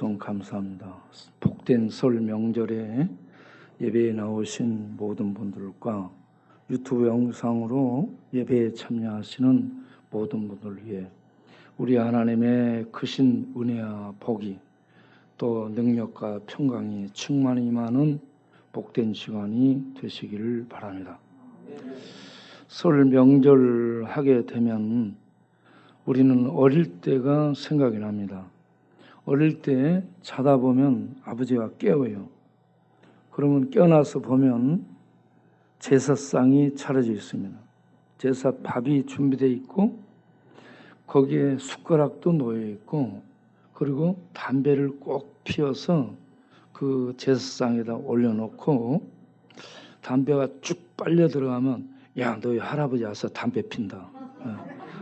말씀 감사합니다. 복된 설 명절에 예배에 나오신 모든 분들과 유튜브 영상으로 예배에 참여하시는 모든 분들을 위해 우리 하나님의 크신 은혜와 복이 또 능력과 평강이 충만히 임하는 복된 시간이 되시기를 바랍니다. 설 명절 하게 되면 우리는 어릴 때가 생각이 납니다. 어릴 때 자다 보면 아버지가 깨워요. 그러면 깨어나서 보면 제사상이 차려져 있습니다. 제사 밥이 준비되어 있고 거기에 숟가락도 놓여 있고 그리고 담배를 꼭 피워서 그 제사상에다 올려놓고 담배가 쭉 빨려 들어가면 야, 너희 할아버지 와서 담배 핀다.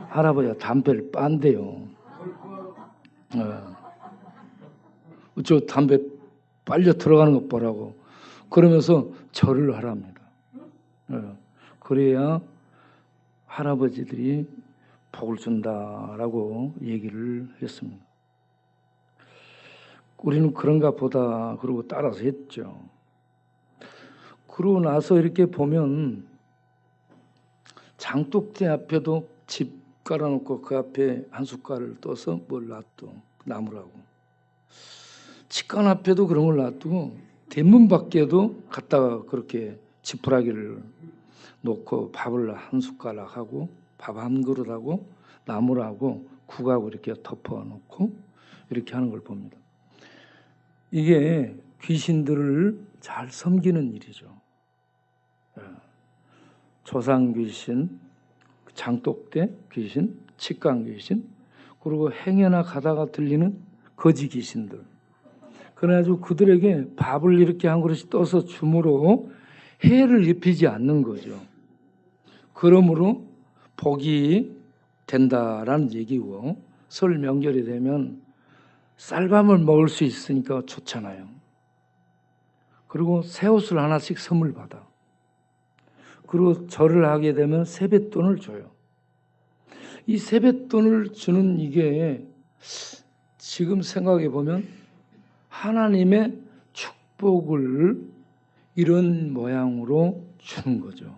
할아버지가 담배를 빤대요. 저 담배 빨려 들어가는 것 보라고 그러면서 절을 하랍니다. 그래야 할아버지들이 복을 준다라고 얘기를 했습니다. 우리는 그런가 보다 그러고 따라서 했죠. 그러고 나서 이렇게 보면 장독대 앞에도 집 깔아놓고 그 앞에 한 숟갈을 떠서 뭘 놔둬 나무라고. 직관 앞에도 그런 걸 놔두고 대문 밖에도 갖다가 그렇게 지푸라기를 놓고 밥을 한 숟가락 하고 밥 한 그릇하고 나무라고 국하고 이렇게 덮어놓고 이렇게 하는 걸 봅니다. 이게 귀신들을 잘 섬기는 일이죠. 조상 귀신, 장독대 귀신, 직관 귀신, 그리고 행여나 가다가 들리는 거지 귀신들. 그래가지고 그들에게 밥을 이렇게 한 그릇씩 떠서 줌으로 해를 입히지 않는 거죠. 그러므로 복이 된다라는 얘기고, 설 명절이 되면 쌀밥을 먹을 수 있으니까 좋잖아요. 그리고 새 옷을 하나씩 선물 받아. 그리고 절을 하게 되면 세뱃돈을 줘요. 이 세뱃돈을 주는 이게 지금 생각해 보면 하나님의 축복을 이런 모양으로 주는 거죠.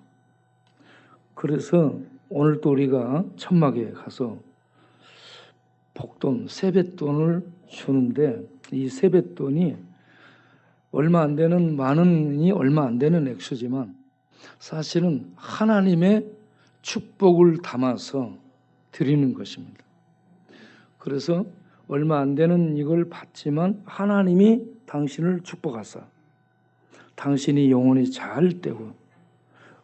그래서 오늘도 우리가 천막에 가서 복돈, 세뱃돈을 주는데 이 세뱃돈이 얼마 안 되는 만 원이 얼마 안 되는 액수지만 사실은 하나님의 축복을 담아서 드리는 것입니다. 그래서 얼마 안 되는 이걸 받지만 하나님이 당신을 축복하사 당신이 영혼이 잘 되고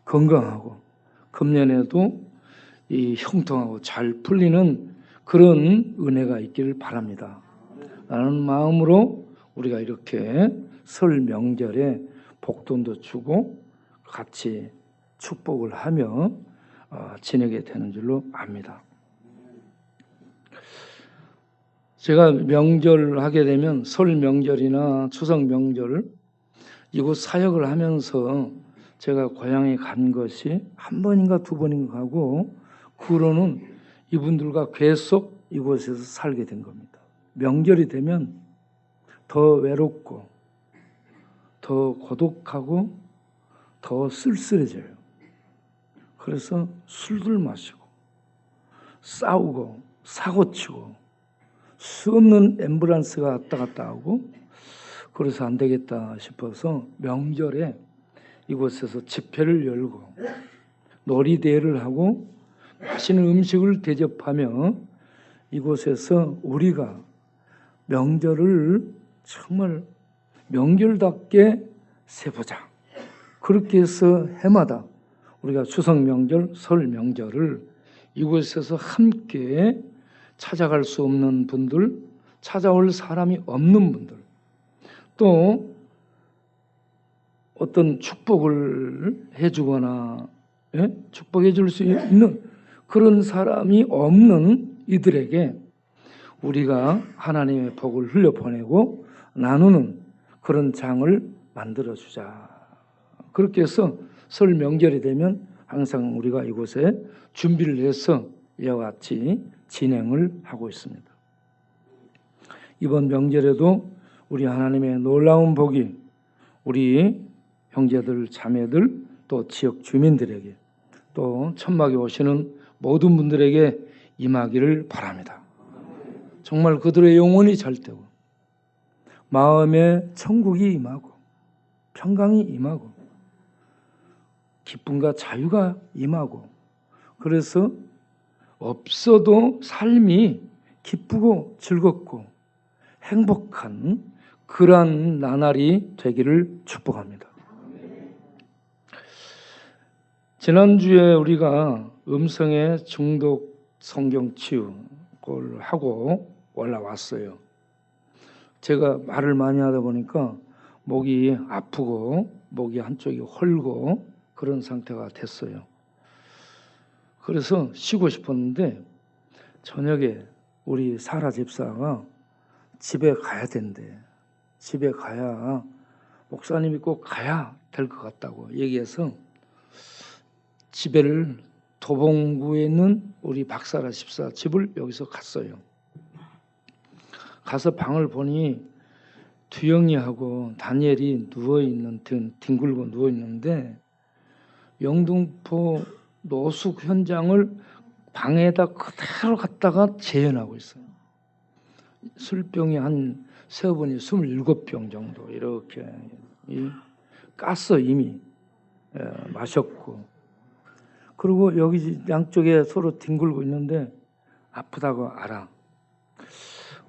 건강하고 금년에도 이 형통하고 잘 풀리는 그런 은혜가 있기를 바랍니다. 라는 마음으로 우리가 이렇게 설 명절에 복돈도 주고 같이 축복을 하며 지내게 되는 줄로 압니다. 제가 명절 하게 되면 설 명절이나 추석 명절 이곳 사역을 하면서 제가 고향에 간 것이 한 번인가 두 번인가 가고 그 후로는 이분들과 계속 이곳에서 살게 된 겁니다. 명절이 되면 더 외롭고 더 고독하고 더 쓸쓸해져요. 그래서 술들 마시고 싸우고 사고치고 수없는 앰뷸런스가 왔다 갔다 하고 그래서 안 되겠다 싶어서 명절에 이곳에서 집회를 열고 놀이대회를 하고 맛있는 음식을 대접하며 이곳에서 우리가 명절을 정말 명절답게 세보자. 그렇게 해서 해마다 우리가 추석 명절, 설 명절을 이곳에서 함께 찾아갈 수 없는 분들, 찾아올 사람이 없는 분들, 또 어떤 축복을 해주거나 축복해 줄 수 있는 그런 사람이 없는 이들에게 우리가 하나님의 복을 흘려보내고 나누는 그런 장을 만들어주자. 그렇게 해서 설 명절이 되면 항상 우리가 이곳에 준비를 해서 이와 같이 진행을 하고 있습니다. 이번 명절에도 우리 하나님의 놀라운 복이 우리 형제들, 자매들, 또 지역 주민들에게, 또 천막에 오시는 모든 분들에게 임하기를 바랍니다. 정말 그들의 영혼이 잘되고 마음에 천국이 임하고 평강이 임하고 기쁨과 자유가 임하고, 그래서 없어도 삶이 기쁘고 즐겁고 행복한 그러한 나날이 되기를 축복합니다. 지난주에 우리가 음성의 중독 성경 치유를 하고 올라왔어요. 제가 말을 많이 하다 보니까 목이 아프고 목이 한쪽이 헐고 그런 상태가 됐어요. 그래서 쉬고 싶었는데 저녁에 우리 사라 집사가 집에 가야 된대. 집에 가야, 목사님이 꼭 가야 될 것 같다고 얘기해서 집에를 도봉구에 있는 우리 박사라 집사 집을 여기서 갔어요. 가서 방을 보니 두영이하고 다니엘이 누워있는, 뒹굴고 누워있는데 영등포 노숙 현장을 방에다 그대로 갖다가 재현하고 있어요. 술병이 한 세어보니 27병 정도 이렇게 깠어 이미. 마셨고. 그리고 여기 양쪽에 서로 뒹굴고 있는데 아프다고 알아.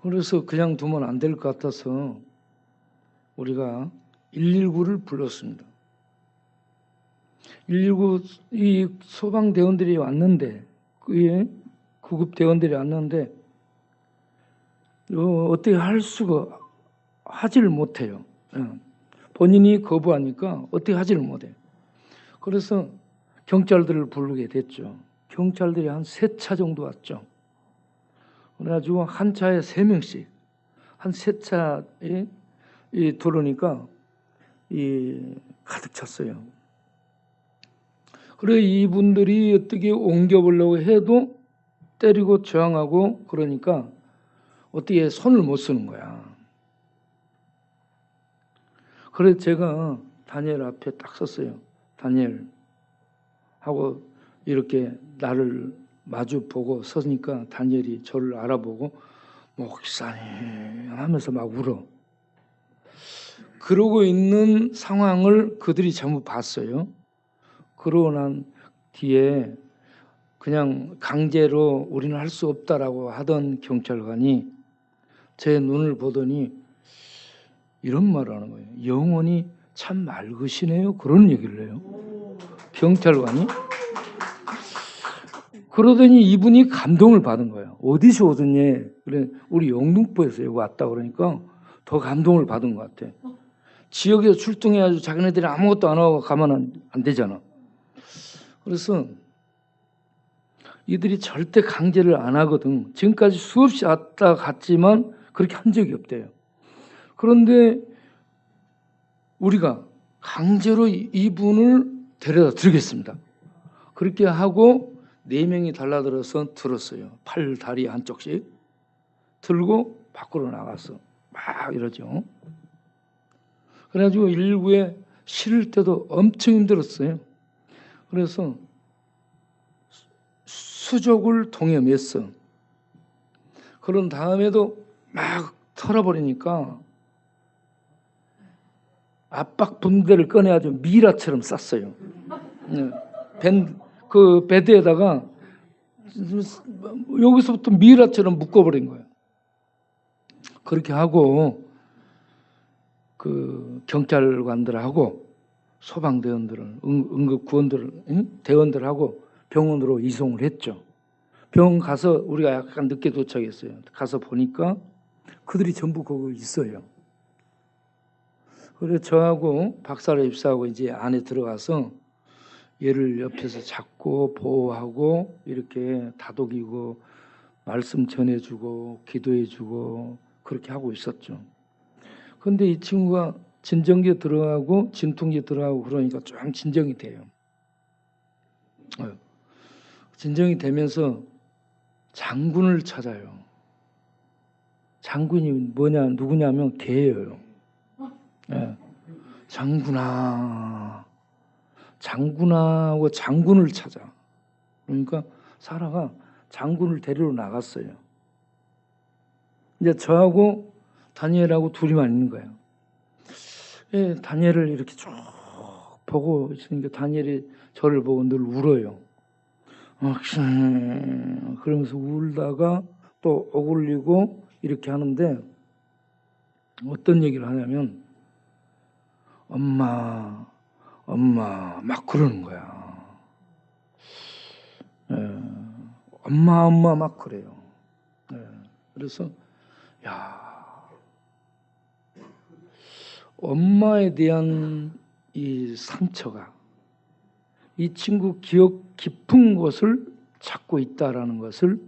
그래서 그냥 두면 안 될 것 같아서 우리가 119를 불렀습니다. 119 이 소방대원들이 왔는데, 구급대원들이 왔는데 어떻게 할 수가 하지를 못해요. 본인이 거부하니까 어떻게 하지를 못해요. 그래서 경찰들을 부르게 됐죠. 경찰들이 한 3차 정도 왔죠. 그래가지고 한 차에 3명씩, 한 3차에 들어오니까 가득 찼어요. 그래 이분들이 어떻게 옮겨보려고 해도 때리고 저항하고 그러니까 어떻게 손을 못 쓰는 거야. 그래서 제가 다니엘 앞에 딱 섰어요. 다니엘 하고 이렇게 나를 마주 보고 서니까 다니엘이 저를 알아보고 목사님 하면서 막 울어. 그러고 있는 상황을 그들이 전부 봤어요. 그러고 난 뒤에 그냥 강제로 우리는 할 수 없다라고 하던 경찰관이 제 눈을 보더니 이런 말을 하는 거예요. 영혼이 참 맑으시네요. 그런 얘기를 해요. 경찰관이. 그러더니 이분이 감동을 받은 거예요. 어디서 오더니? 그래, 우리 영등포에서 여기 왔다 그러니까 더 감동을 받은 것 같아. 지역에서 출동해가지고 자기네들이 아무것도 안 하고 가면 안 되잖아. 그래서 이들이 절대 강제를 안 하거든. 지금까지 수없이 왔다 갔지만 그렇게 한 적이 없대요. 그런데 우리가 강제로 이분을 데려다 드리겠습니다. 그렇게 하고 4명이 달라들어서 들었어요. 팔, 다리 한쪽씩 들고 밖으로 나갔어. 막 이러죠. 그래가지고 119에 실을 때도 엄청 힘들었어요. 그래서 수족을 통해 맸어. 그런 다음에도 막 털어버리니까 압박 분대를 꺼내가지고 미라처럼 쌌어요. 그 베드에다가 여기서부터 미라처럼 묶어버린 거예요. 그렇게 하고 그 경찰관들하고 소방대원들은 응급구원들 대원들하고 병원으로 이송을 했죠. 병원 가서 우리가 약간 늦게 도착했어요. 가서 보니까 그들이 전부 거기 있어요. 그래서 저하고 박사를 입사하고 이제 안에 들어가서 얘를 옆에서 잡고 보호하고 이렇게 다독이고 말씀 전해주고 기도해주고 그렇게 하고 있었죠. 그런데 이 친구가 진정기에 들어가고 진통기에 들어가고 그러니까 좀 진정이 돼요. 진정이 되면서 장군을 찾아요. 장군이 누구냐면 개예요. 예. 장군하고 장군을 찾아. 그러니까 사라가 장군을 데리러 나갔어요. 이제 저하고 다니엘하고 둘이만 있는 거예요. 예, 다니엘을 이렇게 쭉 보고 있으니까 다니엘이 저를 보고 늘 울어요. 그러면서 울다가 또 억울리고 이렇게 하는데 어떤 얘기를 하냐면 엄마 막 그러는 거야. 예, 엄마 막 그래요. 예, 그래서 엄마에 대한 이 상처가 이 친구 기억 깊은 곳을 찾고 있다라는 것을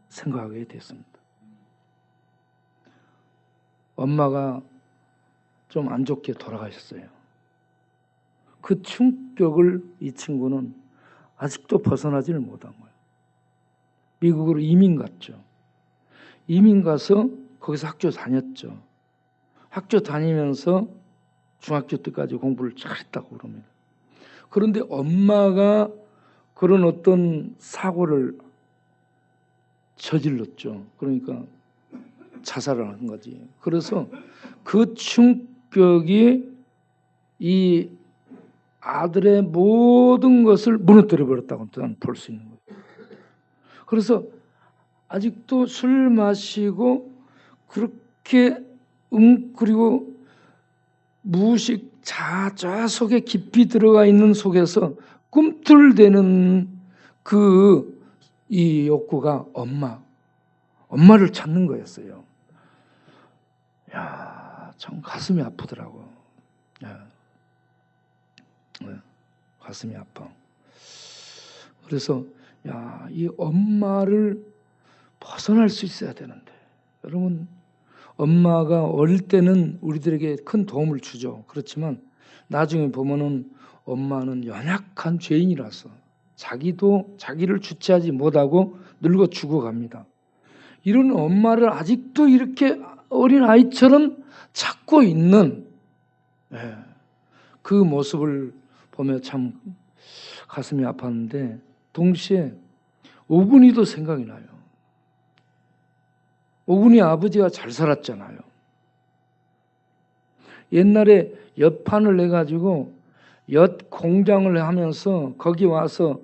생각하게 됐습니다. 엄마가 좀 안 좋게 돌아가셨어요. 그 충격을 이 친구는 아직도 벗어나지를 못한 거예요. 미국으로 이민 갔죠. 이민 가서 거기서 학교 다녔죠. 학교 다니면서 중학교 때까지 공부를 잘했다고 그럽니다. 그런데 엄마가 그런 어떤 사고를 저질렀죠. 그러니까 자살을 한 거지. 그래서 그 충격이 이 아들의 모든 것을 무너뜨려 버렸다고 볼 수 있는 거예요. 그래서 아직도 술 마시고 그렇게 그리고 무의식 자좌 속에 깊이 들어가 있는 속에서 꿈틀대는 이 욕구가 엄마를 찾는 거였어요. 야, 참 가슴이 아프더라고. 가슴이 아파. 그래서 이 엄마를 벗어날 수 있어야 되는데, 여러분, 엄마가 어릴 때는 우리들에게 큰 도움을 주죠. 그렇지만 나중에 보면은 엄마는 연약한 죄인이라서 자기를 주체하지 못하고 늙어 죽어갑니다. 이런 엄마를 아직도 이렇게 어린 아이처럼 찾고 있는 그 모습을 보며 참 가슴이 아팠는데, 동시에 오군이도 생각이 나요. 오군이 아버지가 잘 살았잖아요. 옛날에 엿판을 내가지고 엿 공장을 하면서 거기 와서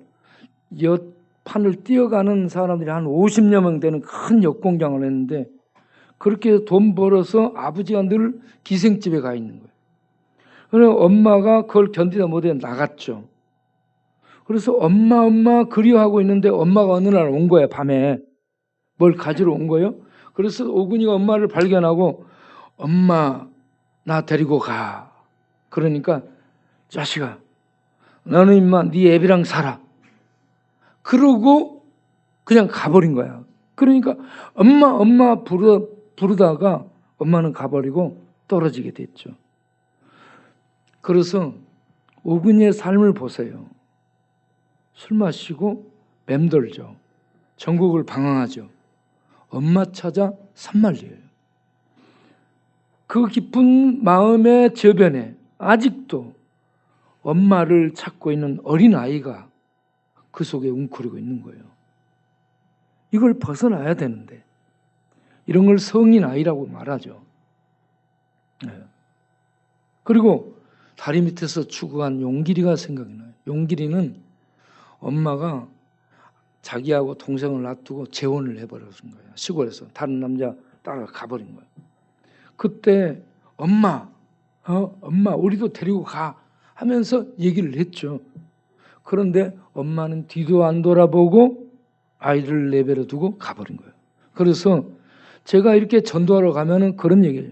엿판을 띄어가는 사람들이 한 50여 명 되는 큰 엿공장을 했는데, 그렇게 돈 벌어서 아버지가 늘 기생집에 가 있는 거예요. 그래서 엄마가 그걸 견디다 못해 나갔죠. 그래서 엄마 그리워하고 있는데 엄마가 어느 날 온 거예요. 밤에 뭘 가지러 온 거예요. 그래서 오군이가 엄마를 발견하고 엄마 나 데리고 가. 그러니까 자식아 너는 임마 네 애비랑 살아. 그러고 그냥 가버린 거야. 그러니까 엄마 부르다가 엄마는 가버리고 떨어지게 됐죠. 그래서 오군이의 삶을 보세요. 술 마시고 맴돌죠. 전국을 방황하죠. 엄마 찾아 산만리예요. 그 깊은 마음의 저변에 아직도 엄마를 찾고 있는 어린 아이가 그 속에 웅크리고 있는 거예요. 이걸 벗어나야 되는데 이런 걸 성인 아이라고 말하죠. 그리고 다리 밑에서 추구한 용길이가 생각이 나요. 용길이는 엄마가 자기하고 동생을 놔두고 재혼을 해버린 거예요. 시골에서 다른 남자 따라 가버린 거예요. 그때 엄마 우리도 데리고 가 하면서 얘기를 했죠. 그런데 엄마는 뒤도 안 돌아보고 아이를 내버려 두고 가버린 거예요. 그래서 제가 이렇게 전도하러 가면은 그런 얘기예요.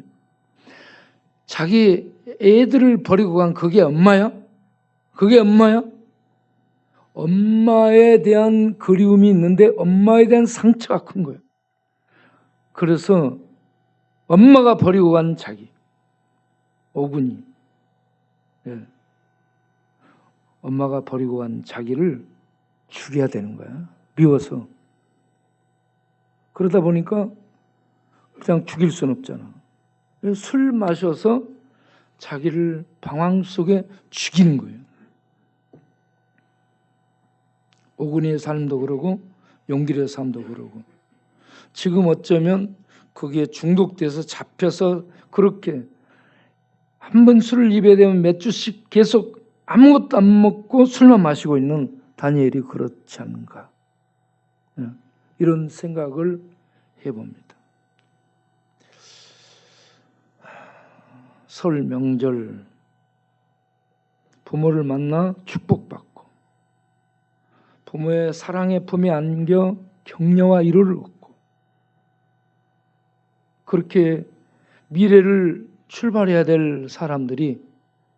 자기 애들을 버리고 간 그게 엄마야? 그게 엄마야? 엄마에 대한 그리움이 있는데 엄마에 대한 상처가 큰 거예요. 그래서 엄마가 버리고 간 자기, 오군이, 엄마가 버리고 간 자기를 죽여야 되는 거야. 미워서. 그러다 보니까 그냥 죽일 수는 없잖아. 술 마셔서 자기를 방황 속에 죽이는 거예요. 오근이의 삶도 그러고 용길의 삶도 그러고, 지금 어쩌면 거기에 중독돼서 잡혀서 그렇게 한 번 술을 입에 대면 몇 주씩 계속 아무것도 안 먹고 술만 마시고 있는 다니엘이 그렇지 않은가, 이런 생각을 해봅니다. 설 명절 부모를 만나 축복받고 부모의 사랑의 품에 안겨 격려와 위로를 얻고, 그렇게 미래를 출발해야 될 사람들이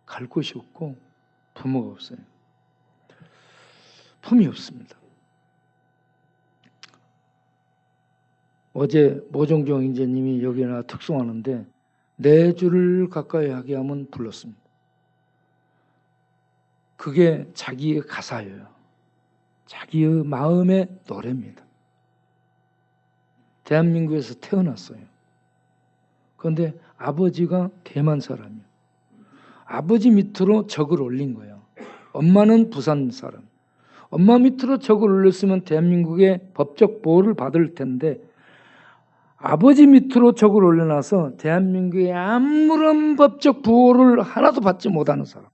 갈 곳이 없고 부모가 없어요. 품이 없습니다. 어제 모종종 인재님이 여기나 특송하는데 내 주를 가까이 하게 하면 불렀습니다. 그게 자기의 가사예요. 자기의 마음의 노래입니다. 대한민국에서 태어났어요. 그런데 아버지가 대만 사람이에요. 아버지 밑으로 적을 올린 거예요. 엄마는 부산 사람. 엄마 밑으로 적을 올렸으면 대한민국의 법적 보호를 받을 텐데 아버지 밑으로 적을 올려놔서 대한민국의 아무런 법적 보호를 하나도 받지 못하는 사람.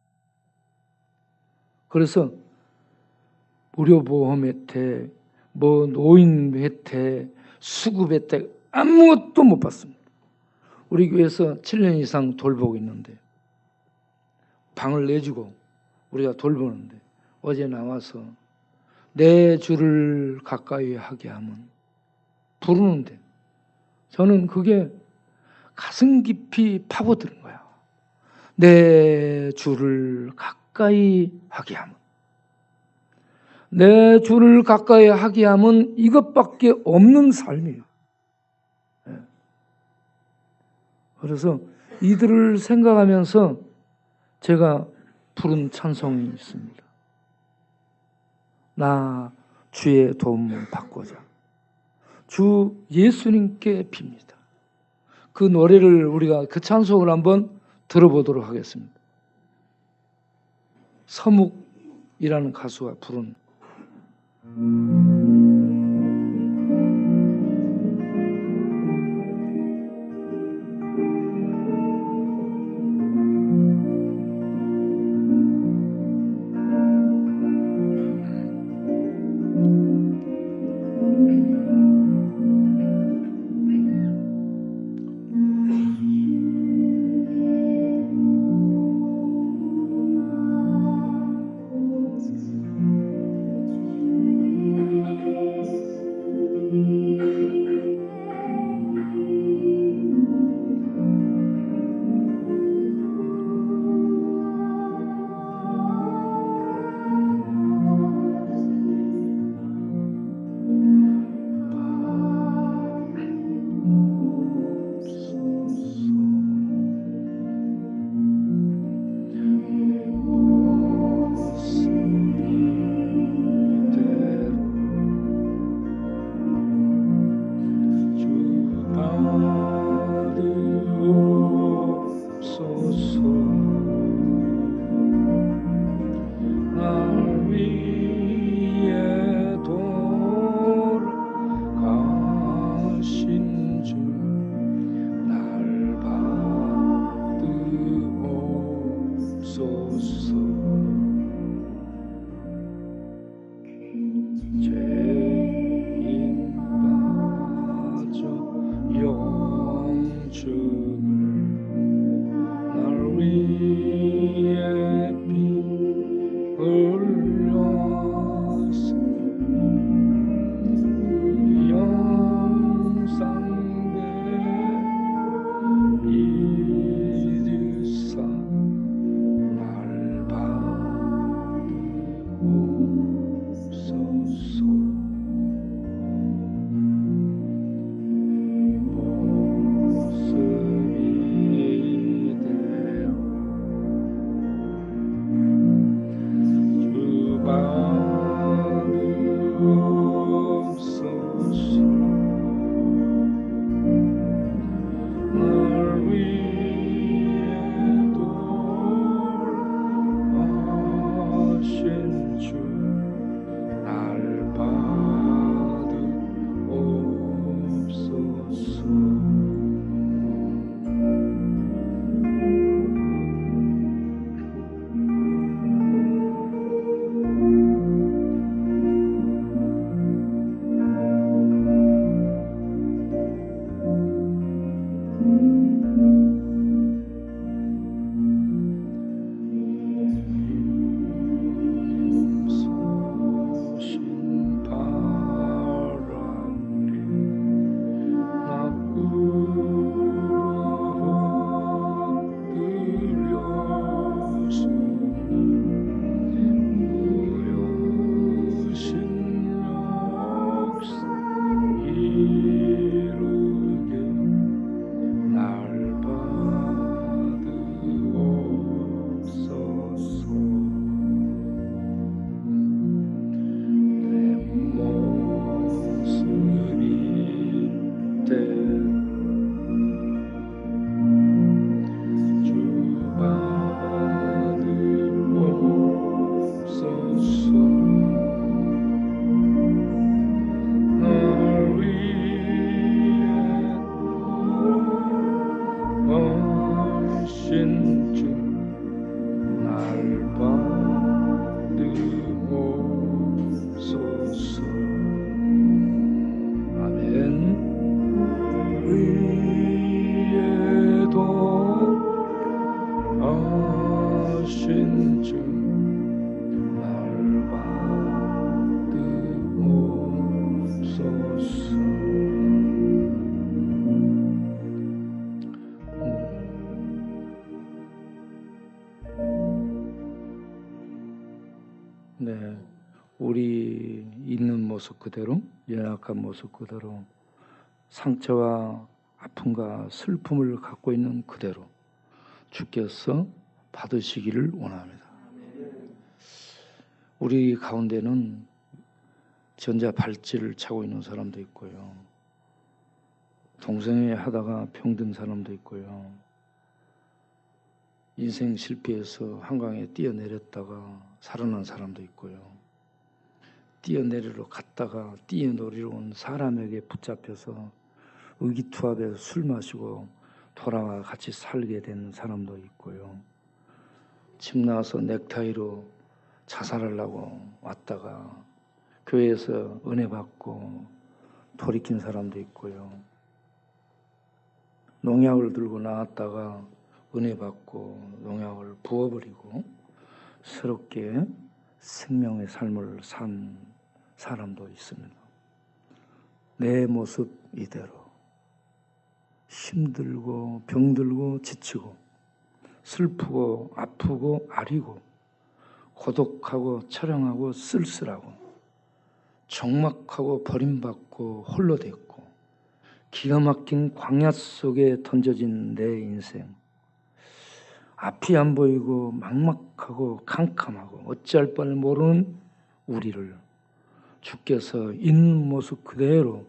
그래서 무료보험 혜택, 노인 혜택, 수급 혜택 아무것도 못 받습니다. 우리 교회에서 7년 이상 돌보고 있는데, 방을 내주고 우리가 돌보는데 어제 나와서 내 주를 가까이 하게 하면 부르는데 저는 그게 가슴 깊이 파고드는 거야. 내 주를 가까이 하게 하면, 내 주를 가까이 하게 하면 이것밖에 없는 삶이에요. 그래서 이들을 생각하면서 제가 부른 찬송이 있습니다. 나 주의 도움을 받고자 주 예수님께 빕니다. 그 노래를 우리가 그 찬송을 한번 들어보도록 하겠습니다. 서묵이라는 가수가 부른 네, 우리 있는 모습 그대로, 연약한 모습 그대로, 상처와 아픔과 슬픔을 갖고 있는 그대로 주께서 받으시기를 원합니다. 우리 가운데는 전자 발찌를 차고 있는 사람도 있고요. 동성애 하다가 병든 사람도 있고요. 인생 실패해서 한강에 뛰어내렸다가 살아난 사람도 있고요. 뛰어내리러 갔다가 뛰어내리러 온 사람에게 붙잡혀서 의기투합해서 술 마시고 돌아와 같이 살게 된 사람도 있고요. 집 나와서 넥타이로 자살하려고 왔다가 교회에서 은혜 받고 돌이킨 사람도 있고요. 농약을 들고 나왔다가 은혜 받고 농약을 부어버리고 새롭게 생명의 삶을 산 사람도 있습니다. 내 모습 이대로 힘들고 병들고 지치고 슬프고 아프고 아리고 고독하고 처량하고 쓸쓸하고 적막하고 버림받고 홀로 됐고 기가 막힌 광야 속에 던져진 내 인생, 앞이 안 보이고 막막하고 캄캄하고 어찌할 바를 모르는 우리를 주께서 있는 모습 그대로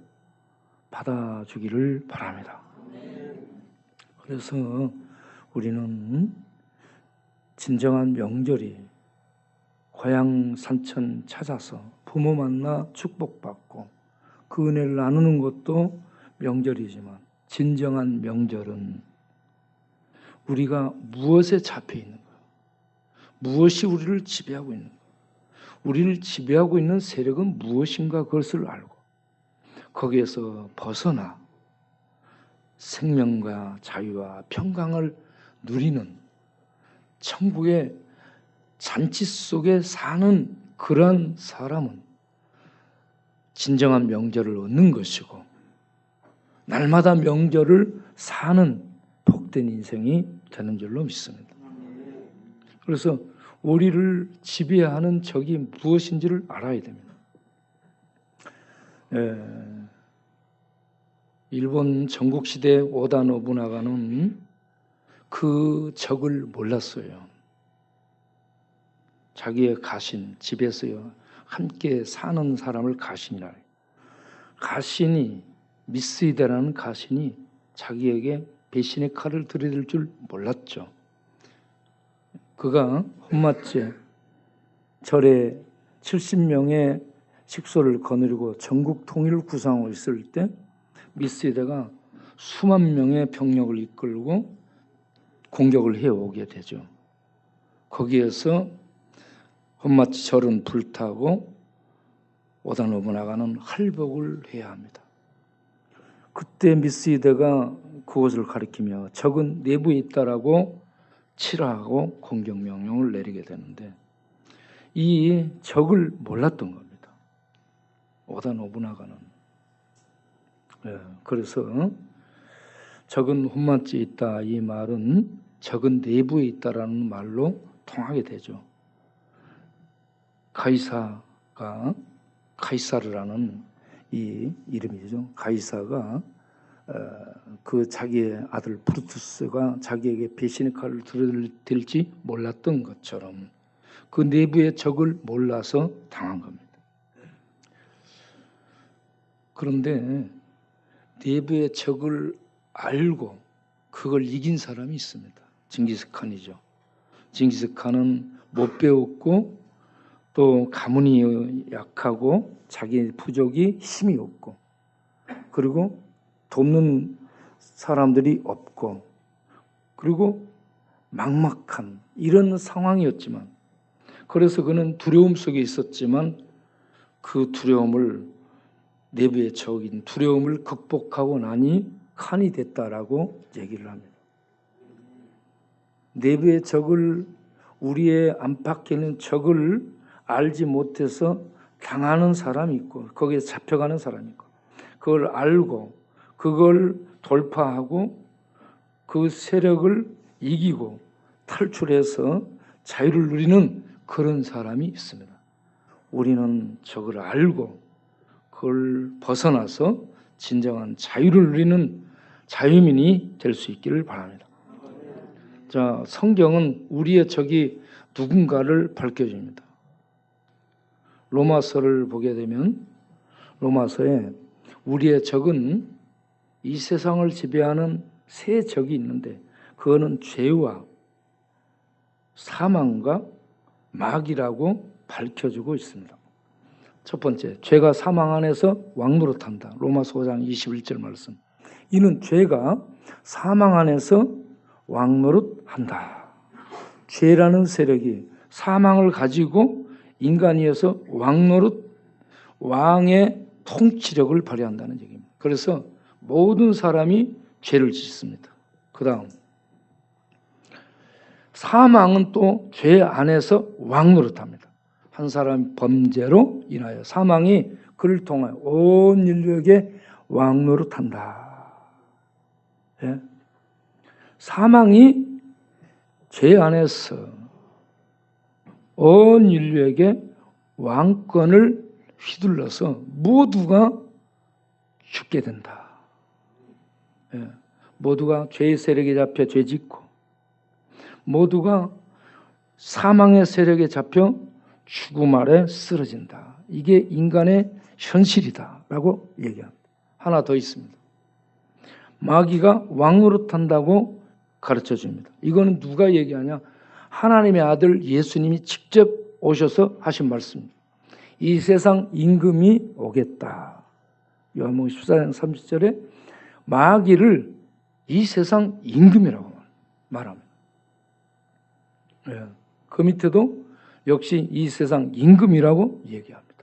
받아주기를 바랍니다. 그래서 우리는 진정한 명절이 고향 산천 찾아서 부모 만나 축복받고 그 은혜를 나누는 것도 명절이지만 진정한 명절은 우리가 무엇에 잡혀 있는 가, 무엇이 우리를 지배하고 있는 가, 우리를 지배하고 있는 세력은 무엇인가 그것을 알고 거기에서 벗어나 생명과 자유와 평강을 누리는 천국의 잔치 속에 사는 그러한 사람은 진정한 명절을 얻는 것이고 날마다 명절을 사는 복된 인생이 되는 줄로 믿습니다. 그래서 우리를 지배하는 적이 무엇인지를 알아야 됩니다. 일본 전국시대 오다 노부나가는 그 적을 몰랐어요. 자기의 가신, 집에서 함께 사는 사람을 가신이라 해요. 가신이, 미스이다라는 가신이 자기에게 배신의 칼을 들이댈 줄 몰랐죠. 그가 혼마째 절에 70명의 식소를 거느리고 전국 통일을 구상하고 있을 때 미스이다가 수만 명의 병력을 이끌고 공격을 해오게 되죠. 거기에서 혼마치 절은 불타고 오다 노부나가는 할복을 해야 합니다. 그때 미스이다가 그것을 가리키며 적은 내부에 있다라고 치라하고 공격 명령을 내리게 되는데 이 적을 몰랐던 겁니다. 오다 노부나가는. 그래서 적은 혼마치 있다 이 말은 적은 내부에 있다라는 말로 통하게 되죠. 가이사르라는 이 이름이죠. 가이사가 그 자기의 아들 브루투스가 자기에게 배신의 칼을 들이댈지 몰랐던 것처럼 그 내부의 적을 몰라서 당한 겁니다. 그런데 내부의 적을 알고 그걸 이긴 사람이 있습니다. 징기스칸이죠. 징기스칸은 못 배웠고 또 가문이 약하고 자기 부족이 힘이 없고 그리고 돕는 사람들이 없고 그리고 막막한 이런 상황이었지만 그래서 그는 두려움 속에 있었지만 그 두려움을 내부의 적인 두려움을 극복하고 나니 칸이 됐다라고 얘기를 합니다. 내부의 적을 우리의 안팎에 있는 적을 알지 못해서 당하는 사람이 있고 거기에 잡혀가는 사람이 있고 그걸 알고 그걸 돌파하고 그 세력을 이기고 탈출해서 자유를 누리는 그런 사람이 있습니다. 우리는 저걸 알고 그걸 벗어나서 진정한 자유를 누리는 자유민이 될 수 있기를 바랍니다. 자, 성경은 우리의 적이 누군가를 밝혀줍니다. 로마서를 보게 되면 로마서에 우리의 적은 이 세상을 지배하는 세 적이 있는데 그거는 죄와 사망과 마귀라고 밝혀주고 있습니다. 첫 번째, 죄가 사망 안에서 왕노릇한다. 로마서 5장 21절 말씀. 이는 죄가 사망 안에서 왕노릇한다. 죄라는 세력이 사망을 가지고 인간 위에서 왕노릇, 왕의 통치력을 발휘한다는 얘기입니다. 그래서 모든 사람이 죄를 짓습니다. 그 다음 사망은 또 죄 안에서 왕노릇합니다. 한 사람 범죄로 인하여 사망이 그를 통하여 온 인류에게 왕노릇한다. 예? 사망이 죄 안에서 온 인류에게 왕권을 휘둘러서 모두가 죽게 된다. 예. 모두가 죄의 세력에 잡혀 죄짓고 모두가 사망의 세력에 잡혀 죽음 아래 쓰러진다. 이게 인간의 현실이다라고 얘기합니다. 하나 더 있습니다. 마귀가 왕노릇한다고 가르쳐줍니다. 이거는 누가 얘기하냐? 하나님의 아들 예수님이 직접 오셔서 하신 말씀입니다. 이 세상 임금이 오겠다. 요한복음 14장 30절에 마귀를 이 세상 임금이라고 말합니다. 그 밑에도 역시 이 세상 임금이라고 얘기합니다.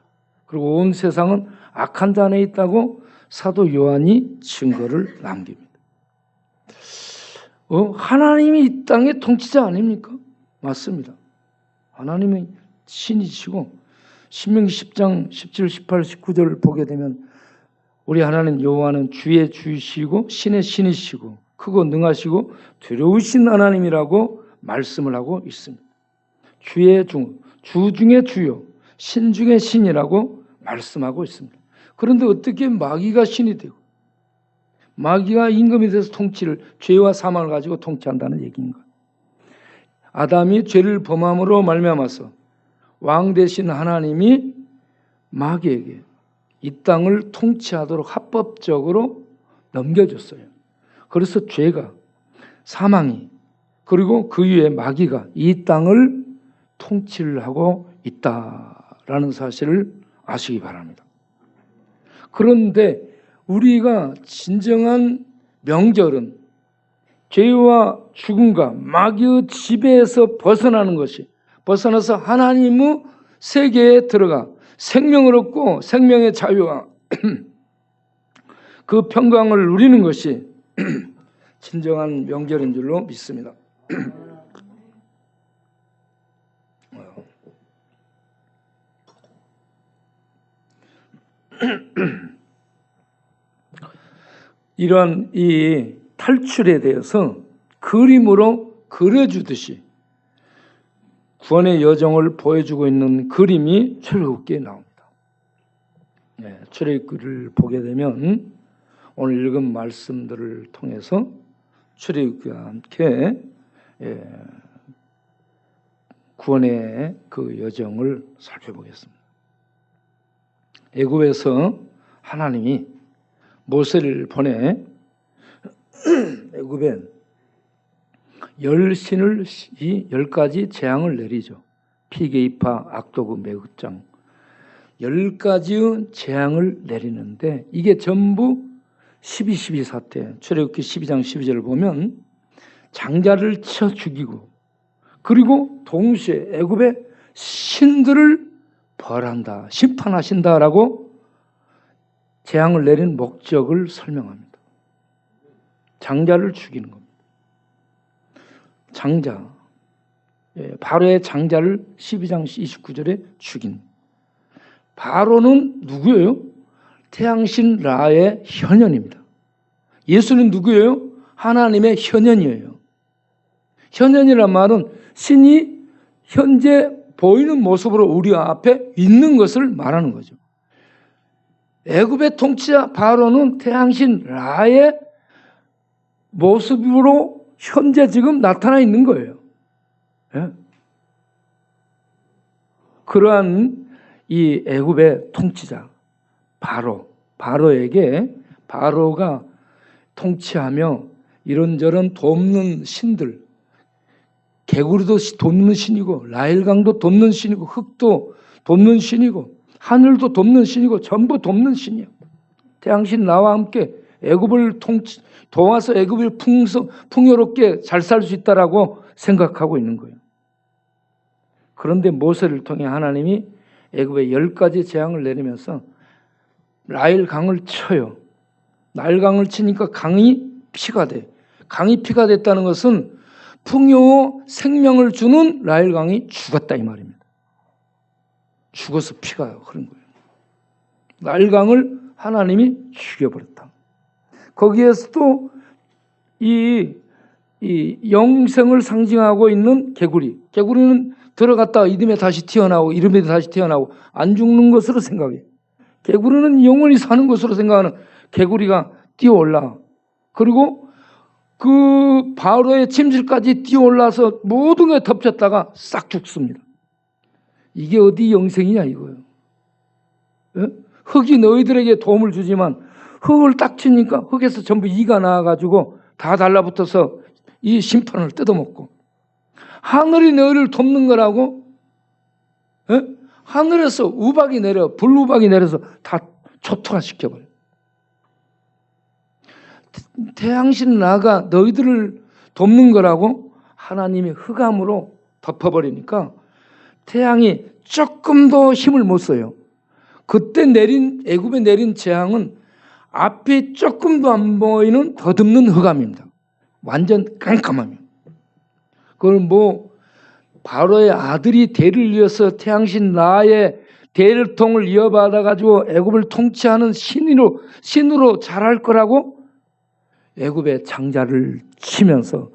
그리고 온 세상은 악한 자 안에 있다고 사도 요한이 증거를 남깁니다. 하나님이 이 땅의 통치자 아닙니까? 맞습니다. 하나님이 신이시고 신명기 10장 17, 18, 19절을 보게 되면 우리 하나님 여호와는 주의 주이시고 신의 신이시고 크고 능하시고 두려우신 하나님이라고 말씀을 하고 있습니다. 주의 주 중에 주요, 신 중에 신이라고 말씀하고 있습니다. 그런데 어떻게 마귀가 신이 되고 마귀가 임금이 돼서 통치를 죄와 사망을 가지고 통치한다는 얘기인가? 아담이 죄를 범함으로 말미암아서 왕 되신 하나님이 마귀에게 이 땅을 통치하도록 합법적으로 넘겨줬어요. 그래서 죄가 사망이 그리고 그 위에 마귀가 이 땅을 통치를 하고 있다라는 사실을 아시기 바랍니다. 그런데 우리가 진정한 명절은 죄와 죽음과 마귀의 지배에서 벗어나는 것이 벗어나서 하나님의 세계에 들어가 생명을 얻고 생명의 자유와 그 평강을 누리는 것이 진정한 명절인 줄로 믿습니다. 이러한 이 탈출에 대해서 그림으로 그려주듯이 구원의 여정을 보여주고 있는 그림이 출애굽기에 나옵니다. 출애굽기를 보게 되면 오늘 읽은 말씀들을 통해서 출애굽기와 함께 구원의 그 여정을 살펴보겠습니다. 애굽에서 하나님이 모세를 보내 애굽에 10가지 재앙을 내리죠. 피게이파, 악도그, 매국장 10가지의 재앙을 내리는데 이게 전부 12 사태, 출애굽기 12장 12절을 보면 장자를 쳐 죽이고 그리고 동시에 애굽의 신들을 벌한다, 심판하신다라고 재앙을 내린 목적을 설명합니다. 장자를 죽이는 겁니다. 장자, 바로의 장자를 12장 29절에 죽인. 바로는 누구예요? 태양신 라의 현현입니다. 예수는 누구예요? 하나님의 현현이에요. 현현이란 말은 신이 현재 보이는 모습으로 우리 앞에 있는 것을 말하는 거죠. 애굽의 통치자 바로는 태양신 라의 모습으로 현재 지금 나타나 있는 거예요. 예? 그러한 이 애굽의 통치자 바로에게 바로가 통치하며 이런저런 돕는 신들, 개구리도 돕는 신이고 라헬강도 돕는 신이고 흙도 돕는 신이고 하늘도 돕는 신이고 전부 돕는 신이야. 태양신 나와 함께 애굽을 도와서 애굽을 풍요롭게 잘 살 수 있다라고 생각하고 있는 거예요. 그런데 모세를 통해 하나님이 애굽에 10가지 재앙을 내리면서 라헬강을 쳐요. 나일강을 치니까 강이 피가 돼. 강이 피가 됐다는 것은 풍요 생명을 주는 라헬강이 죽었다 이 말입니다. 죽어서 피가 흐른 거예요. 나일강을 하나님이 죽여버렸다. 거기에서도 이 영생을 상징하고 있는 개구리는 들어갔다가 이듬해 다시 튀어나오고 이듬해 다시 튀어나오고 안 죽는 것으로 생각해요. 개구리는 영원히 사는 것으로 생각하는 개구리가 뛰어올라. 그리고 그 바로의 침실까지 뛰어올라서 모든 게 덮쳤다가 싹 죽습니다. 이게 어디 영생이냐 이거예요. 예? 흙이 너희들에게 도움을 주지만 흙을 딱 치니까 흙에서 전부 이가 나와가지고 다 달라붙어서 이 심판을 뜯어먹고 하늘이 너희를 돕는 거라고 예? 하늘에서 우박이 내려 불우박이 내려서 다 초토화 시켜버려. 태양신 라가 너희들을 돕는 거라고 하나님이 흑암으로 덮어버리니까 태양이 조금 더 힘을 못 써요. 그때 애굽에 내린 재앙은 앞이 조금도 안 보이는 더듬는 흑암입니다. 완전 깜깜함이에요. 그걸 바로의 아들이 대를 이어서 태양신 라의 대통을 이어받아가지고 애굽을 통치하는 신으로 자랄 거라고 애굽의 장자를 치면서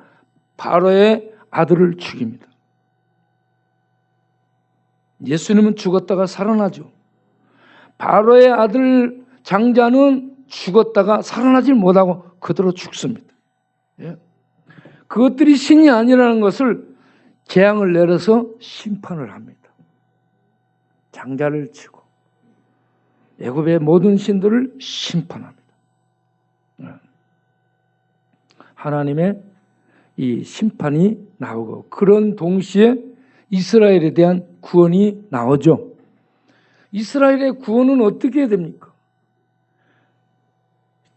바로의 아들을 죽입니다. 예수님은 죽었다가 살아나죠. 바로의 아들 장자는 죽었다가 살아나질 못하고 그대로 죽습니다. 예. 그것들이 신이 아니라는 것을 재앙을 내려서 심판을 합니다. 장자를 치고 애굽의 모든 신들을 심판합니다. 하나님의 이 심판이 나오고 그런 동시에 이스라엘에 대한 구원이 나오죠. 이스라엘의 구원은 어떻게 됩니까?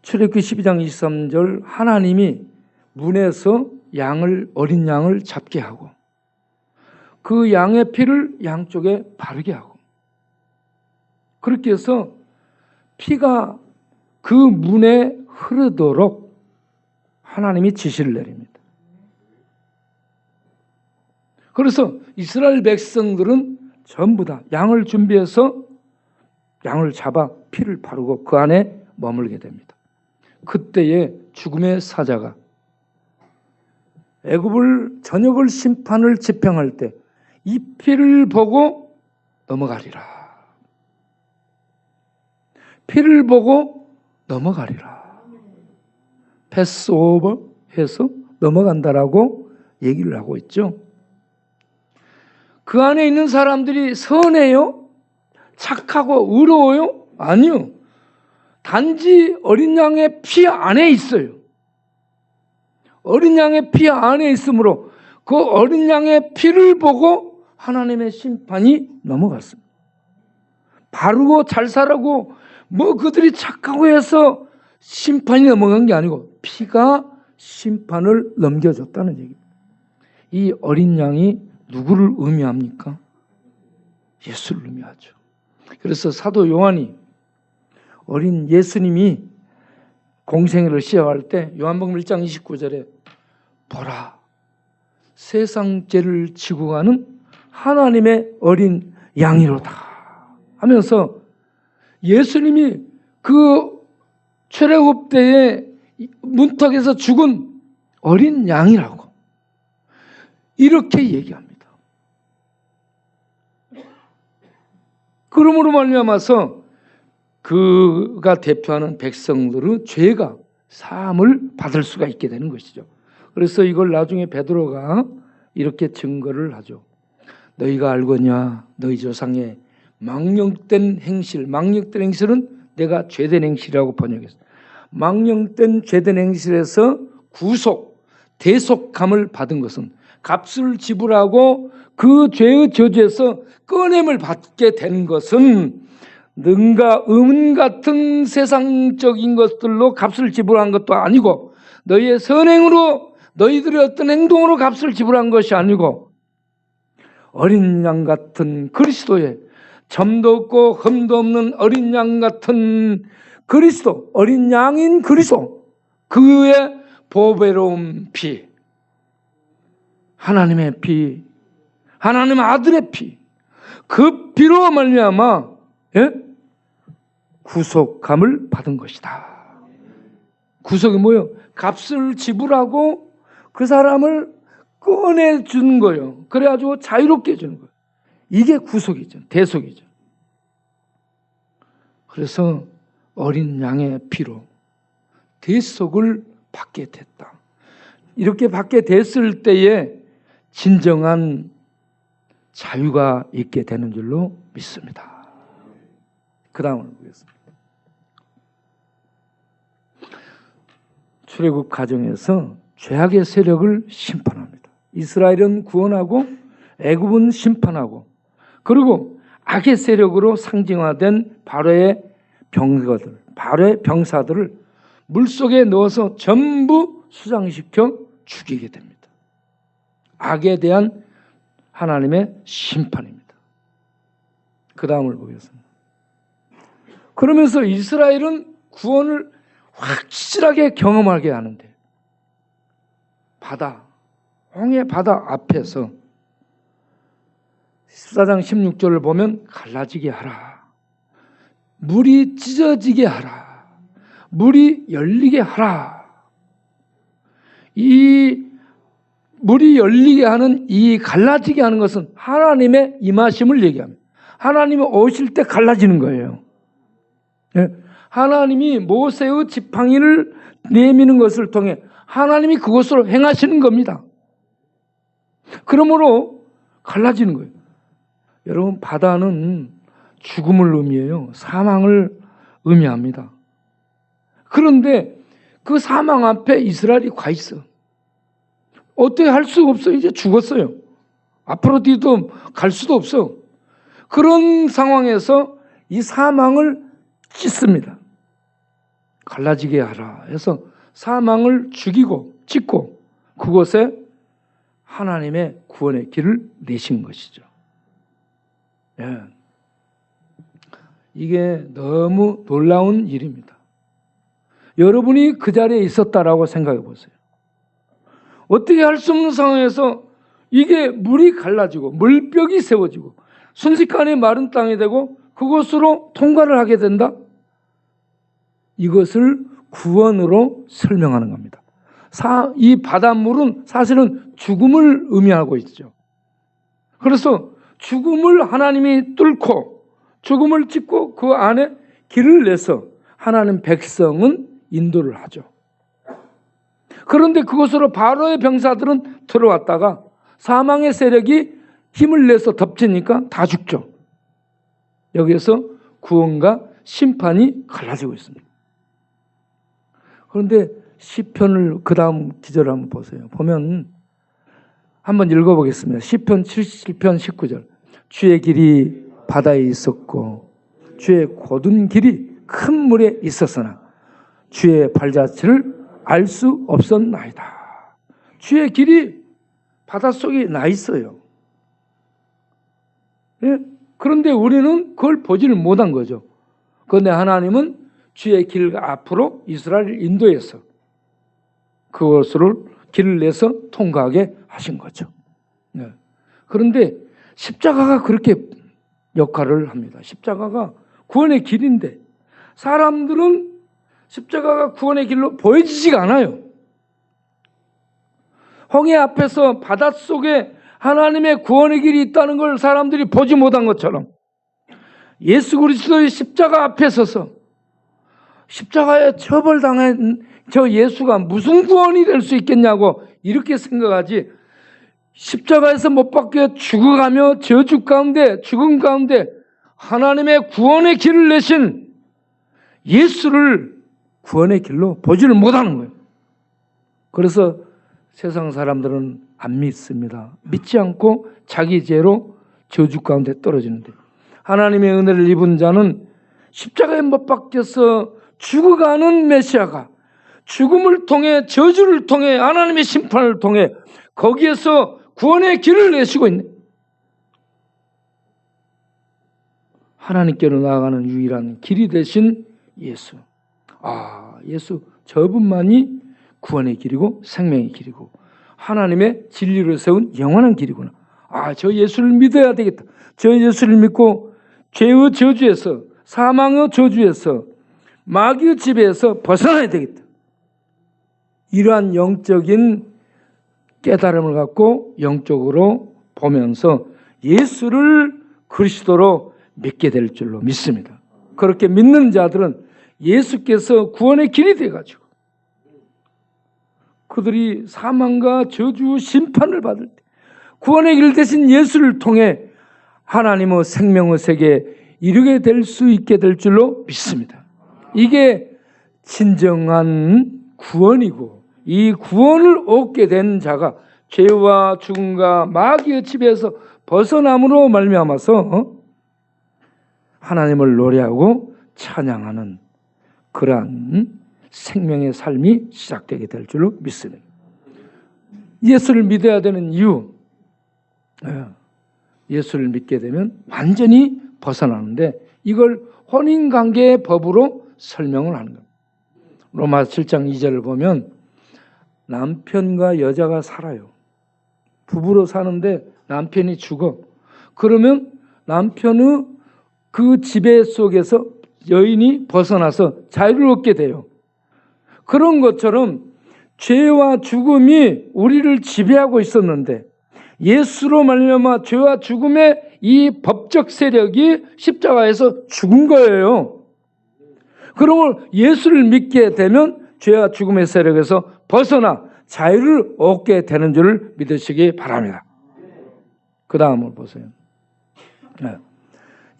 출애굽기 12장 23절 하나님이 문에서 어린 양을 잡게 하고 그 양의 피를 양쪽에 바르게 하고 그렇게 해서 피가 그 문에 흐르도록 하나님이 지시를 내립니다. 그래서 이스라엘 백성들은 전부 다 양을 준비해서 양을 잡아 피를 바르고 그 안에 머물게 됩니다. 그때에 죽음의 사자가 애굽을 전역을 심판을 집행할 때 이 피를 보고 넘어가리라. 피를 보고 넘어가리라. 패스오버 해서 넘어간다라고 얘기를 하고 있죠. 그 안에 있는 사람들이 선해요? 착하고 의로워요? 아니요. 단지 어린 양의 피 안에 있어요. 어린 양의 피 안에 있으므로 그 어린 양의 피를 보고 하나님의 심판이 넘어갔습니다. 바르고 잘 살라고 그들이 착하고 해서 심판이 넘어간 게 아니고 피가 심판을 넘겨줬다는 얘기입니다. 이 어린 양이 누구를 의미합니까? 예수를 의미하죠. 그래서 사도 요한이 어린 예수님이 공생애를 시작할 때 요한복음 1장 29절에 보라 세상 죄를 지고 가는 하나님의 어린 양이로다 하면서 예수님이 그 출애굽 때에 문턱에서 죽은 어린 양이라고 이렇게 얘기합니다. 그러므로 말미암아서 그가 대표하는 백성들의 죄가 사함을 받을 수가 있게 되는 것이죠. 그래서 이걸 나중에 베드로가 이렇게 증거를 하죠. 너희가 알거냐? 너희 조상의 망령된 행실, 망령된 행실은 내가 죄된 행실이라고 번역했어요. 망령된 죄된 행실에서 구속, 대속함을 받은 것은 값을 지불하고 그 죄의 저주에서 꺼냄을 받게 된 것은 능가 음 같은 세상적인 것들로 값을 지불한 것도 아니고 너희의 선행으로 너희들의 어떤 행동으로 값을 지불한 것이 아니고 어린 양 같은 그리스도의 점도 없고 흠도 없는 어린 양 같은 그리스도, 어린 양인 그리스도, 그의 보배로운 피, 하나님의 피, 하나님 아들의 피, 그 피로 말미암아 구속함을 받은 것이다. 구속이 뭐예요? 값을 지불하고 그 사람을 꺼내주는 거예요. 그래가지고 자유롭게 해주는 거예요. 이게 구속이죠. 대속이죠. 그래서 어린 양의 피로 대속을 받게 됐다. 이렇게 받게 됐을 때에 진정한 자유가 있게 되는 줄로 믿습니다. 그 다음을 보겠습니다. 출애굽 과정에서 죄악의 세력을 심판합니다. 이스라엘은 구원하고 애굽은 심판하고, 그리고 악의 세력으로 상징화된 바로의 병거들, 바로의 병사들을 물속에 넣어서 전부 수장시켜 죽이게 됩니다. 악에 대한 하나님의 심판입니다. 그 다음을 보겠습니다. 그러면서 이스라엘은 구원을 확실하게 경험하게 하는데, 바다, 홍해 바다 앞에서 14장 16절을 보면 갈라지게 하라, 물이 찢어지게 하라, 물이 열리게 하라. 이 물이 열리게 하는, 이 갈라지게 하는 것은 하나님의 임하심을 얘기합니다. 하나님이 오실 때 갈라지는 거예요. 하나님이 모세의 지팡이를 내미는 것을 통해 하나님이 그것으로 행하시는 겁니다. 그러므로 갈라지는 거예요. 여러분, 바다는 죽음을 의미해요. 사망을 의미합니다. 그런데 그 사망 앞에 이스라엘이 가 있어. 어떻게 할 수가 없어. 이제 죽었어요. 앞으로 뒤도 갈 수도 없어. 그런 상황에서 이 사망을 찢습니다. 갈라지게 하라 해서 사망을 죽이고 찢고 그곳에 하나님의 구원의 길을 내신 것이죠. 예. 이게 너무 놀라운 일입니다. 여러분이 그 자리에 있었다라고 생각해 보세요. 어떻게 할 수 없는 상황에서 이게 물이 갈라지고 물벽이 세워지고 순식간에 마른 땅이 되고 그곳으로 통과를 하게 된다? 이것을 구원으로 설명하는 겁니다. 이 바닷물은 사실은 죽음을 의미하고 있죠. 그래서 죽음을 하나님이 뚫고 죽음을 찢고 그 안에 길을 내서 하나님 백성은 인도를 하죠. 그런데 그곳으로 바로의 병사들은 들어왔다가 사망의 세력이 힘을 내서 덮치니까 다 죽죠. 여기에서 구원과 심판이 갈라지고 있습니다. 그런데 시편을 그 다음 기절을 한번 보세요. 보면 한번 읽어보겠습니다. 시편 77편 19절. 주의 길이 바다에 있었고 주의 곧은 길이 큰 물에 있었으나 주의 발자취를 알 수 없었나이다. 주의 길이 바닷속에 나 있어요. 예? 그런데 우리는 그걸 보지를 못한 거죠. 그런데 하나님은 주의 길 앞으로 이스라엘을 인도해서 그것으로 길을 내서 통과하게 하신 거죠. 네. 그런데 십자가가 그렇게 역할을 합니다. 십자가가 구원의 길인데 사람들은 십자가가 구원의 길로 보여지지가 않아요. 홍해 앞에서 바닷속에 하나님의 구원의 길이 있다는 걸 사람들이 보지 못한 것처럼 예수 그리스도의 십자가 앞에 서서 십자가에 처벌당한 저 예수가 무슨 구원이 될 수 있겠냐고 이렇게 생각하지, 십자가에서 못 박혀 죽어가며 저주 가운데 죽음 가운데 하나님의 구원의 길을 내신 예수를 구원의 길로 보지를 못하는 거예요. 그래서 세상 사람들은 안 믿습니다. 믿지 않고 자기 죄로 저주 가운데 떨어지는데, 하나님의 은혜를 입은 자는 십자가에 못 박혀서 죽어가는 메시아가 죽음을 통해 저주를 통해 하나님의 심판을 통해 거기에서 구원의 길을 내시고 있네. 하나님께로 나아가는 유일한 길이 되신 예수. 예수 저분만이 구원의 길이고 생명의 길이고 하나님의 진리를 세운 영원한 길이구나. 저 예수를 믿어야 되겠다. 저 예수를 믿고 죄의 저주에서, 사망의 저주에서, 마귀의 지배에서 벗어나야 되겠다. 이러한 영적인 깨달음을 갖고 영적으로 보면서 예수를 그리스도로 믿게 될 줄로 믿습니다. 그렇게 믿는 자들은 예수께서 구원의 길이 돼가지고 그들이 사망과 저주 심판을 받을 때 구원의 길 대신 예수를 통해 하나님의 생명의 세계에 이르게 될 수 있게 될 줄로 믿습니다. 이게 진정한 구원이고, 이 구원을 얻게 된 자가 죄와 죽음과 마귀의 지배에서 벗어남으로 말미암아서 하나님을 노래하고 찬양하는 그러한 생명의 삶이 시작되게 될 줄로 믿습니다. 예수를 믿어야 되는 이유, 예수를 믿게 되면 완전히 벗어나는데 이걸 혼인관계의 법으로 설명을 하는 겁니다. 로마서 7장 2절을 보면 남편과 여자가 살아요. 부부로 사는데 남편이 죽어. 그러면 남편의 그 지배 속에서 여인이 벗어나서 자유를 얻게 돼요. 그런 것처럼 죄와 죽음이 우리를 지배하고 있었는데 예수로 말미암아 죄와 죽음의 이 법적 세력이 십자가에서 죽은 거예요. 그러면 예수를 믿게 되면 죄와 죽음의 세력에서 벗어나 자유를 얻게 되는 줄을 믿으시기 바랍니다. 그 다음을 보세요.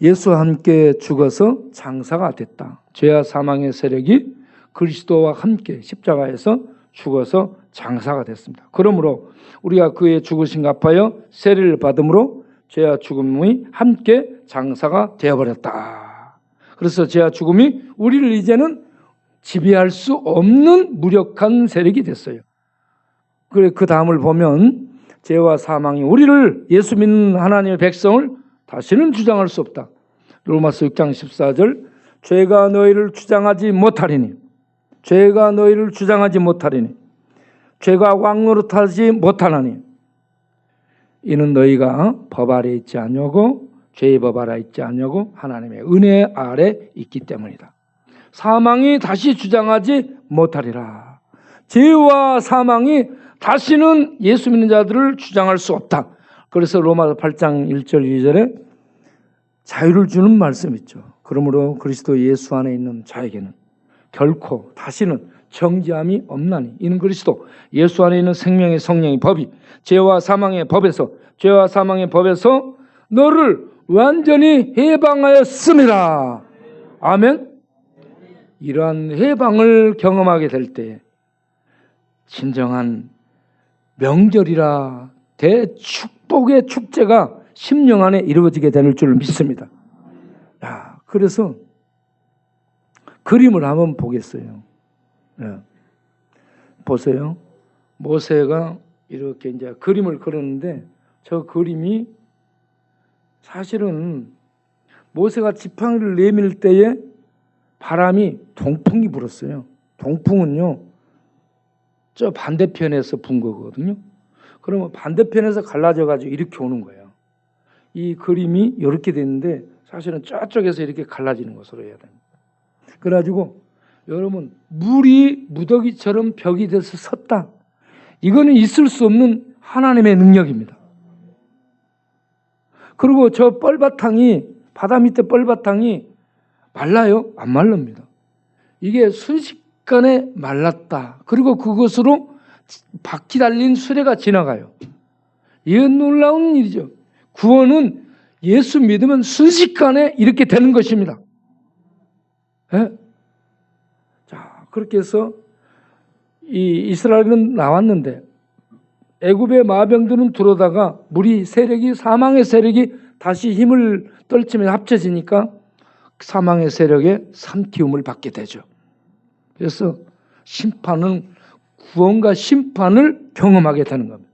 예수와 함께 죽어서 장사가 됐다. 죄와 사망의 세력이 그리스도와 함께 십자가에서 죽어서 장사가 됐습니다. 그러므로 우리가 그의 죽으신 갚아여 세례를 받음으로 죄와 죽음이 함께 장사가 되어버렸다. 그래서 죄와 죽음이 우리를 이제는 지배할 수 없는 무력한 세력이 됐어요. 그래, 그 다음을 보면 죄와 사망이 우리를, 예수 믿는 하나님의 백성을 다시는 주장할 수 없다. 로마서 6장 14절, 죄가 너희를 주장하지 못하리니, 죄가 너희를 주장하지 못하리니, 죄가 왕노릇하지 못하나니, 이는 너희가 법 아래 있지 아니하고 죄의 법 아래 있지 아니하고 하나님의 은혜 아래 있기 때문이다. 사망이 다시 주장하지 못하리라. 죄와 사망이 다시는 예수 믿는 자들을 주장할 수 없다. 그래서 로마서 8장 1절 2절에 자유를 주는 말씀 있죠. 그러므로 그리스도 예수 안에 있는 자에게는 결코 다시는 정죄함이 없나니, 이는 그리스도 예수 안에 있는 생명의 성령의 법이 죄와 사망의 법에서, 죄와 사망의 법에서 너를 완전히 해방하였음이라. 아멘. 이러한 해방을 경험하게 될 때 진정한 명절이라 대축복의 축제가 심령 안에 이루어지게 될 줄 믿습니다. 그래서 그림을 한번 보겠어요. 보세요. 모세가 이렇게 이제 그림을 그렸는데 저 그림이 사실은 모세가 지팡이를 내밀 때에 바람이 동풍이 불었어요. 동풍은요, 저 반대편에서 분 거거든요. 그러면 반대편에서 갈라져가지고 이렇게 오는 거예요. 이 그림이 이렇게 됐는데 사실은 저쪽에서 이렇게 갈라지는 것으로 해야 됩니다. 그래가지고 여러분, 물이 무더기처럼 벽이 돼서 섰다. 이거는 있을 수 없는 하나님의 능력입니다. 그리고 저 뻘바탕이 바다 밑에 뻘바탕이 말라요? 안 말릅니다. 이게 순식간에 말랐다. 그리고 그것으로 바퀴 달린 수레가 지나가요. 이건 놀라운 일이죠. 구원은 예수 믿으면 순식간에 이렇게 되는 것입니다. 예? 자, 그렇게 해서 이 이스라엘은 나왔는데 애굽의 마병들은 들어오다가 물이 세력이 사망의 세력이 다시 힘을 떨치며 합쳐지니까 사망의 세력에 삼키움을 받게 되죠. 그래서 심판은 구원과 심판을 경험하게 되는 겁니다.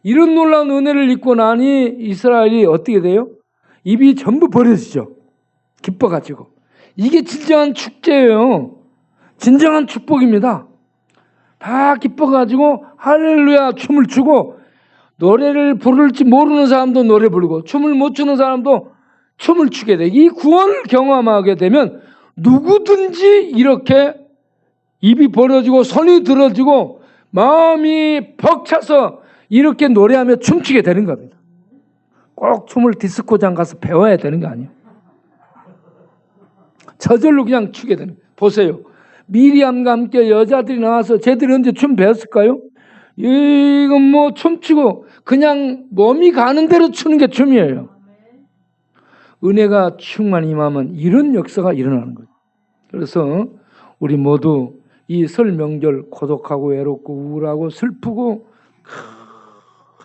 이런 놀라운 은혜를 입고 나니 이스라엘이 어떻게 돼요? 입이 전부 벌어지죠. 기뻐가지고. 이게 진정한 축제예요. 진정한 축복입니다. 다 기뻐가지고 할렐루야 춤을 추고, 노래를 부를지 모르는 사람도 노래 부르고 춤을 못 추는 사람도 춤을 추게 돼. 이 구원을 경험하게 되면 누구든지 이렇게 입이 벌어지고 손이 들어지고 마음이 벅차서 이렇게 노래하며 춤추게 되는 겁니다. 꼭 춤을 디스코장 가서 배워야 되는 거 아니에요. 저절로 그냥 추게 되는 거예요. 보세요. 미리암과 함께 여자들이 나와서 쟤들이 언제 춤 배웠을까요? 이건 뭐 춤추고 그냥 몸이 가는 대로 추는 게 춤이에요. 은혜가 충만히 임하면 이런 역사가 일어나는 거예요. 그래서 우리 모두 이 설 명절 고독하고 외롭고 우울하고 슬프고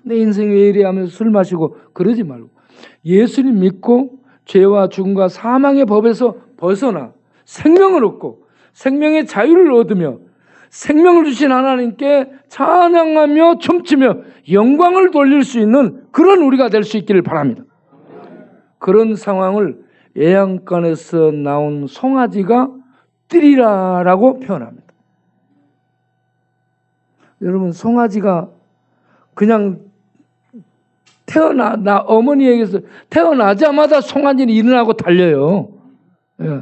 내 인생 왜 이래 하면서 술 마시고 그러지 말고 예수님 믿고 죄와 죽음과 사망의 법에서 벗어나 생명을 얻고 생명의 자유를 얻으며 생명을 주신 하나님께 찬양하며 춤추며 영광을 돌릴 수 있는 그런 우리가 될 수 있기를 바랍니다. 그런 상황을 애양간에서 나온 송아지가 뜨리라라고 표현합니다. 여러분, 송아지가 그냥 어머니에게서 태어나자마자 송아지는 일어나고 달려요. 예.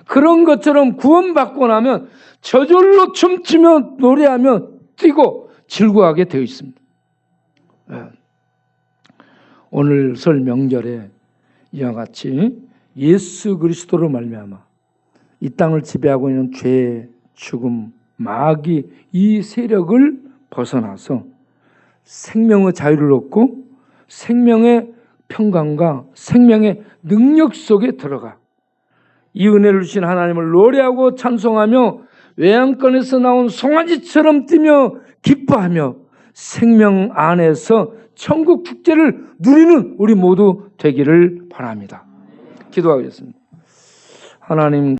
그런 것처럼 구원받고 나면 저절로 춤추며 노래하며 뛰고 즐거워하게 되어 있습니다. 예. 오늘 설 명절에 이와 같이 예수 그리스도로 말미암아 이 땅을 지배하고 있는 죄, 죽음, 마귀 이 세력을 벗어나서 생명의 자유를 얻고 생명의 평강과 생명의 능력 속에 들어가 이 은혜를 주신 하나님을 노래하고 찬송하며 외양간에서 나온 송아지처럼 뛰며 기뻐하며 생명 안에서 천국 축제를 누리는 우리 모두 되기를 바랍니다. 기도하겠습니다. 하나님